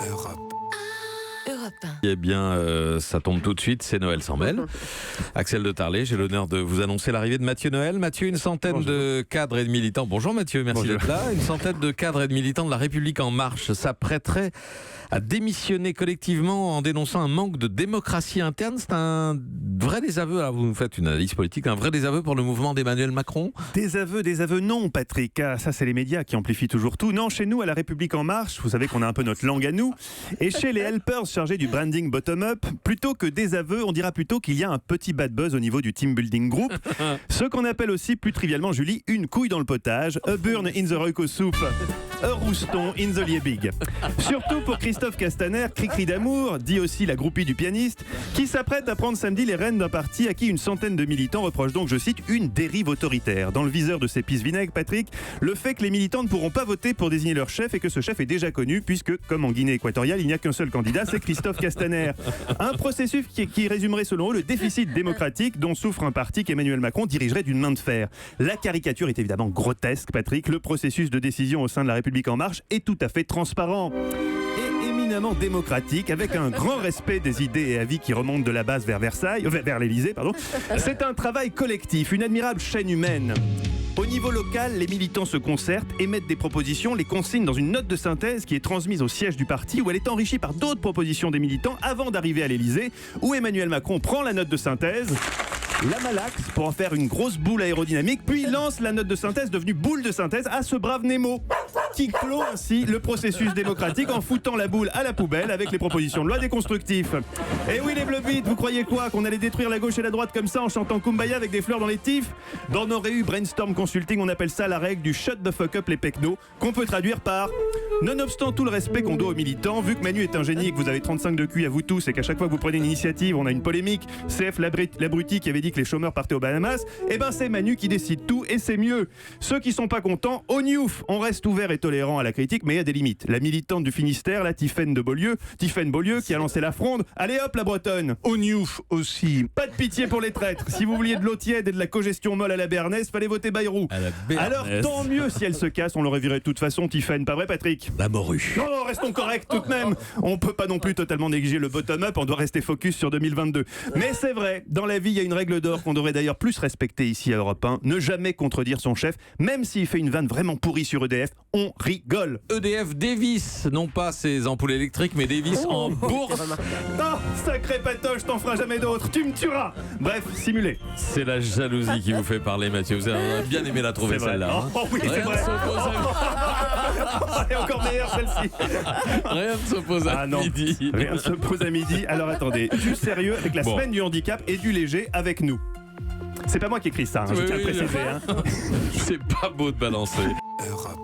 Europe. Eh bien, ça tombe tout de suite, c'est Noël sans mêle. Axel de Tarlet, j'ai l'honneur de vous annoncer l'arrivée de Mathieu Noël. Mathieu, une centaine de cadres et de militants. Bonjour Mathieu, merci d'être là. Une centaine de cadres et de militants de La République En Marche s'apprêteraient à démissionner collectivement en dénonçant un manque de démocratie interne. C'est un vrai désaveu, alors vous nous faites une analyse politique, un vrai désaveu pour le mouvement d'Emmanuel Macron. Désaveu, non, Patrick. Ah, ça, c'est les médias qui amplifient toujours tout. Non, chez nous, à La République En Marche, vous savez qu'on a un peu notre langue à nous. Et chez les helpers chargés du branding bottom-up, plutôt que désaveu, on dira plutôt qu'il y a un petit bad buzz au niveau du team building group. Ce qu'on appelle aussi, plus trivialement, Julie, une couille dans le potage, a burn in the Royco soup, a rouston in the liebig. Surtout pour Christophe Castaner, cri-cri d'amour, dit aussi la groupie du pianiste, qui s'apprête à prendre samedi les rênes d'un parti à qui une centaine de militants reprochent donc, je cite, une dérive autoritaire. Dans le viseur de ces pisse-vinaigre, Patrick, le fait que les militants ne pourront pas voter pour désigner leur chef et que ce chef est déjà connu, puisque, comme en Guinée équatoriale, il n'y a qu'un seul candidat, c'est Christophe Castaner. Un processus qui résumerait selon eux le déficit démocratique dont souffre un parti qu'Emmanuel Macron dirigerait d'une main de fer. La caricature est évidemment grotesque, Patrick. Le processus de décision au sein de La République En Marche est tout à fait transparent et éminemment démocratique, avec un grand respect des idées et avis qui remontent de la base vers vers l'Élysée, pardon. C'est un travail collectif, une admirable chaîne humaine. Au niveau local, les militants se concertent, émettent des propositions, les consignent dans une note de synthèse qui est transmise au siège du parti, où elle est enrichie par d'autres propositions des militants avant d'arriver à l'Élysée, où Emmanuel Macron prend la note de synthèse, la malaxe pour en faire une grosse boule aérodynamique, puis lance la note de synthèse devenue boule de synthèse à ce brave Nemo, qui clôt ainsi le processus démocratique en foutant la boule à la poubelle avec les propositions de loi des constructifs. Et oui les bleubites, vous croyez quoi, qu'on allait détruire la gauche et la droite comme ça en chantant Kumbaya avec des fleurs dans les tifs? Dans nos réus Brainstorm Consulting, on appelle ça la règle du shut the fuck up les pecnos, qu'on peut traduire par nonobstant tout le respect qu'on doit aux militants, vu que Manu est un génie et que vous avez 35 de QI à vous tous et qu'à chaque fois que vous prenez une initiative, on a une polémique, CF l'abruti qui avait dit que les chômeurs partaient aux Bahamas, et ben c'est Manu qui décide tout et c'est mieux. Ceux qui sont pas contents, au niouf, on reste ouvert et tolérant à la critique, mais il y a des limites. La militante du Finistère, la Tiffaine Beaulieu, qui a lancé la fronde, allez hop la Bretonne. Au niouf aussi. Pas de pitié pour les traîtres. Si vous vouliez de l'eau tiède et de la cogestion molle à la Béarnaise, fallait voter Bayrou. Alors tant mieux si elle se casse, on l'aurait viré de toute façon, Tiffaine, pas vrai Patrick? La morue. Non, restons corrects tout de même. On peut pas non plus totalement négliger le bottom-up, on doit rester focus sur 2022. Mais c'est vrai, dans la vie, il y a une règle d'or qu'on devrait d'ailleurs plus respecter ici à Europe 1, ne jamais contredire son chef, même s'il fait une vanne vraiment pourrie sur EDF, on rigole. EDF dévisse, non pas ses ampoules électriques, mais dévisse en bourse. Oh, sacré patoche, t'en feras jamais d'autres, tu me tueras. Bref, simulé. C'est la jalousie qui vous fait parler, Mathieu. Vous avez bien aimé la trouver, C'est vrai. celle-là. Oh, oui, c'est Rien vrai. ne s'oppose à... Elle est encore meilleure celle-ci. Rien ne s'oppose à midi. Rien ne se pose à midi. Alors attendez, du sérieux avec la semaine du handicap et du léger avec nous. C'est pas moi qui écris ça, je tiens à le préciser. C'est pas beau de balancer. Europe.